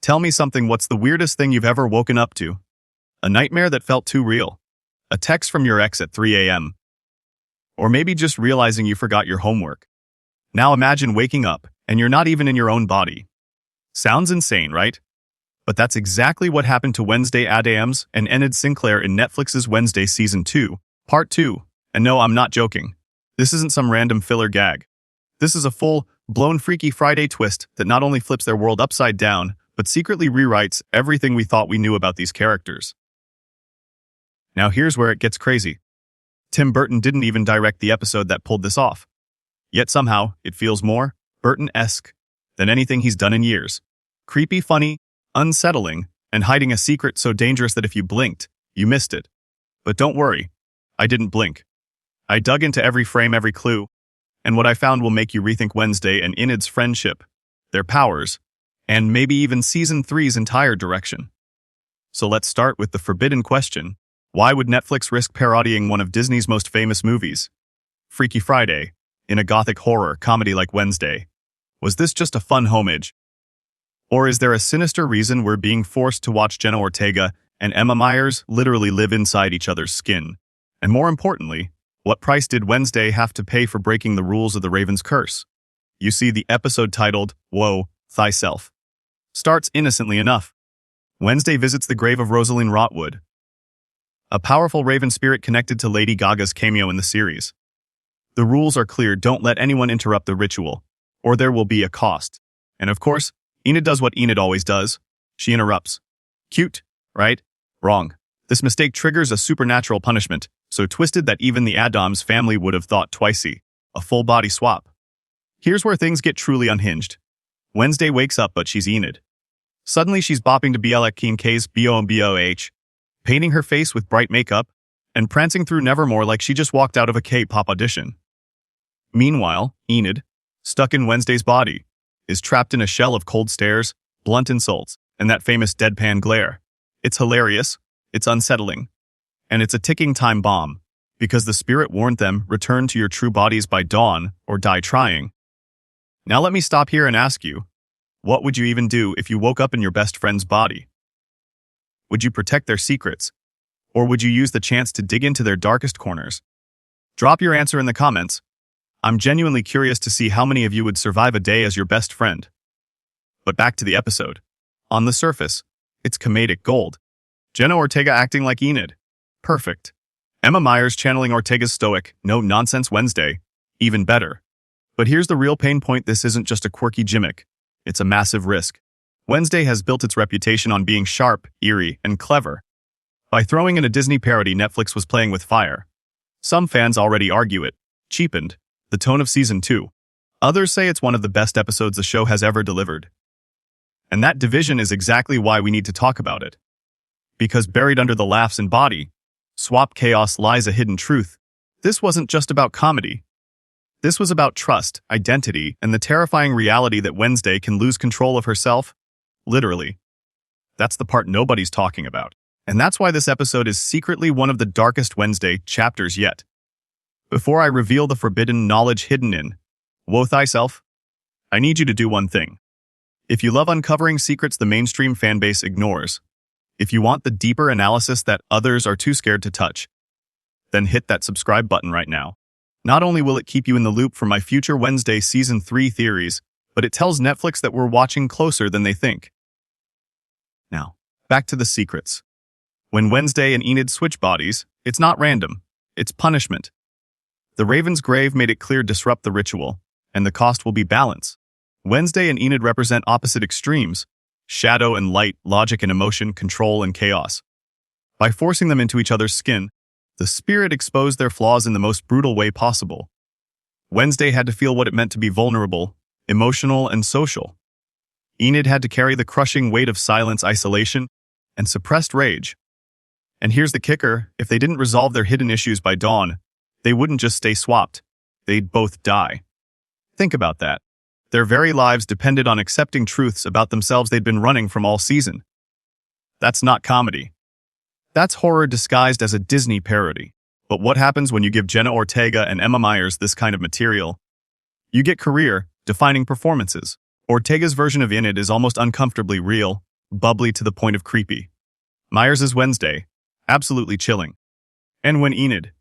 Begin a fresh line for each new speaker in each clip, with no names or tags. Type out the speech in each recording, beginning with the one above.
Tell me something. What's the weirdest thing you've ever woken up to? A nightmare that felt too real? A text from your ex at 3 a.m.? Or maybe just realizing you forgot your homework? Now imagine waking up and you're not even in your own body. Sounds insane, right? But that's exactly what happened to Wednesday Adams and Enid Sinclair in Netflix's Wednesday Season 2, Part 2. And no, I'm not joking. This isn't some random filler gag. This is a full-blown Freaky Friday twist that not only flips their world upside down, but secretly rewrites everything we thought we knew about these characters. Now here's where it gets crazy. Tim Burton didn't even direct the episode that pulled this off. Yet somehow, it feels more Burton-esque than anything he's done in years. Creepy, funny, unsettling, and hiding a secret so dangerous that if you blinked, you missed it. But don't worry, I didn't blink. I dug into every frame, every clue, and what I found will make you rethink Wednesday and Enid's friendship, their powers, and maybe even Season 3's entire direction. So let's start with the forbidden question. Why would Netflix risk parodying one of Disney's most famous movies, Freaky Friday, in a gothic horror comedy like Wednesday? Was this just a fun homage? Or is there a sinister reason we're being forced to watch Jenna Ortega and Emma Myers literally live inside each other's skin? And more importantly, what price did Wednesday have to pay for breaking the rules of the Raven's Curse? You see, the episode titled, Woe, Thyself, starts innocently enough. Wednesday visits the grave of Rosaline Rotwood, a powerful raven spirit connected to Lady Gaga's cameo in the series. The rules are clear: don't let anyone interrupt the ritual, or there will be a cost. And of course, Enid does what Enid always does. She interrupts. Cute, right? Wrong. This mistake triggers a supernatural punishment, so twisted that even the Adams family would have thought twicey. A full body swap. Here's where things get truly unhinged. Wednesday wakes up, but she's Enid. Suddenly she's bopping to Biela K's BOMBOH, painting her face with bright makeup, and prancing through Nevermore like she just walked out of a K-pop audition. Meanwhile, Enid, stuck in Wednesday's body, is trapped in a shell of cold stares, blunt insults, and that famous deadpan glare. It's hilarious, it's unsettling, and it's a ticking time bomb, because the spirit warned them, return to your true bodies by dawn or die trying. Now let me stop here and ask you, what would you even do if you woke up in your best friend's body? Would you protect their secrets? Or would you use the chance to dig into their darkest corners? Drop your answer in the comments. I'm genuinely curious to see how many of you would survive a day as your best friend. But back to the episode. On the surface, it's comedic gold. Jenna Ortega acting like Enid. Perfect. Emma Myers channeling Ortega's stoic, no-nonsense Wednesday. Even better. But here's the real pain point: this isn't just a quirky gimmick. It's a massive risk. Wednesday has built its reputation on being sharp, eerie, and clever. By throwing in a Disney parody, Netflix was playing with fire. Some fans already argue it cheapened the tone of Season 2. Others say it's one of the best episodes the show has ever delivered. And that division is exactly why we need to talk about it. Because buried under the laughs and body swap chaos lies a hidden truth. This wasn't just about comedy. This was about trust, identity, and the terrifying reality that Wednesday can lose control of herself. Literally. That's the part nobody's talking about. And that's why this episode is secretly one of the darkest Wednesday chapters yet. Before I reveal the forbidden knowledge hidden in Woe Thyself, I need you to do one thing. If you love uncovering secrets the mainstream fanbase ignores, if you want the deeper analysis that others are too scared to touch, then hit that subscribe button right now. Not only will it keep you in the loop for my future Wednesday Season 3 theories, but it tells Netflix that we're watching closer than they think. Now, back to the secrets. When Wednesday and Enid switch bodies, it's not random. It's punishment. The Raven's grave made it clear: disrupt the ritual, and the cost will be balance. Wednesday and Enid represent opposite extremes: shadow and light, logic and emotion, control and chaos. By forcing them into each other's skin, the spirit exposed their flaws in the most brutal way possible. Wednesday had to feel what it meant to be vulnerable, emotional, and social. Enid had to carry the crushing weight of silence, isolation, and suppressed rage. And here's the kicker: if they didn't resolve their hidden issues by dawn, they wouldn't just stay swapped. They'd both die. Think about that. Their very lives depended on accepting truths about themselves they'd been running from all season. That's not comedy. That's horror disguised as a Disney parody. But what happens when you give Jenna Ortega and Emma Myers this kind of material? You get career-defining performances. Ortega's version of Enid is almost uncomfortably real, bubbly to the point of creepy. Myers is Wednesday, absolutely chilling. And when Enid,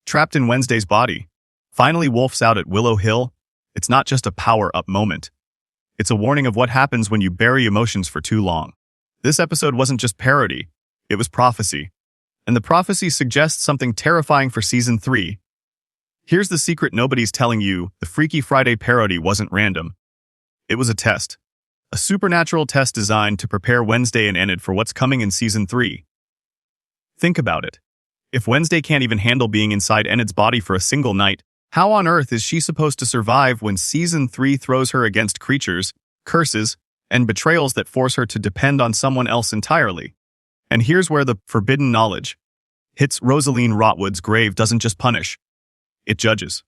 trapped in Wednesday's body, finally wolfs out at Willow Hill, it's not just a power-up moment. It's a warning of what happens when you bury emotions for too long. This episode wasn't just parody, it was prophecy. And the prophecy suggests something terrifying for Season 3. Here's the secret nobody's telling you: the Freaky Friday parody wasn't random. It was a test. A supernatural test designed to prepare Wednesday and Enid for what's coming in Season 3. Think about it. If Wednesday can't even handle being inside Enid's body for a single night, how on earth is she supposed to survive when Season 3 throws her against creatures, curses, and betrayals that force her to depend on someone else entirely? And here's where the forbidden knowledge hits. Rosaline Rotwood's grave doesn't just punish, it judges.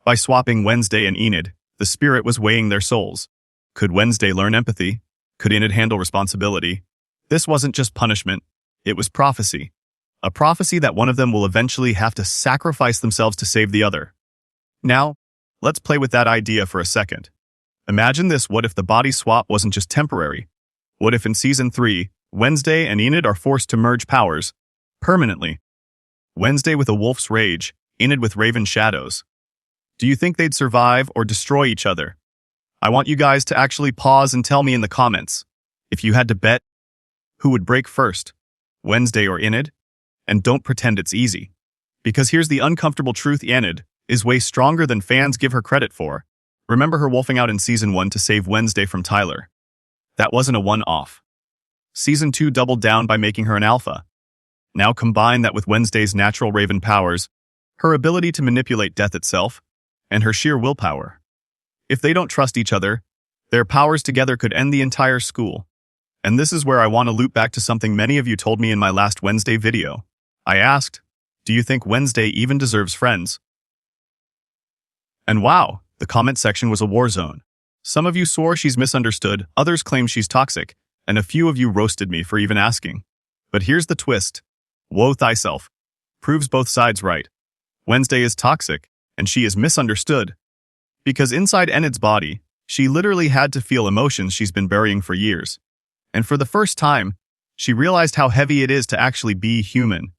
By swapping Wednesday and Enid, the spirit was weighing their souls. Could Wednesday learn empathy? Could Enid handle responsibility? This wasn't just punishment, it was prophecy. A prophecy that one of them will eventually have to sacrifice themselves to save the other. Now, let's play with that idea for a second. Imagine this: what if the body swap wasn't just temporary? What if in Season 3, Wednesday and Enid are forced to merge powers permanently? Wednesday with a wolf's rage, Enid with raven shadows. Do you think they'd survive or destroy each other? I want you guys to actually pause and tell me in the comments. If you had to bet, who would break first, Wednesday or Enid? And don't pretend it's easy. Because here's the uncomfortable truth: Enid is way stronger than fans give her credit for. Remember her wolfing out in Season 1 to save Wednesday from Tyler. That wasn't a one-off. Season 2 doubled down by making her an alpha. Now combine that with Wednesday's natural raven powers, her ability to manipulate death itself, and her sheer willpower. If they don't trust each other, their powers together could end the entire school. And this is where I want to loop back to something many of you told me in my last Wednesday video. I asked, do you think Wednesday even deserves friends? And wow, the comment section was a war zone. Some of you swore she's misunderstood, others claim she's toxic, and a few of you roasted me for even asking. But here's the twist. Woe thyself proves both sides right. Wednesday is toxic, and she is misunderstood. Because inside Enid's body, she literally had to feel emotions she's been burying for years. And for the first time, she realized how heavy it is to actually be human.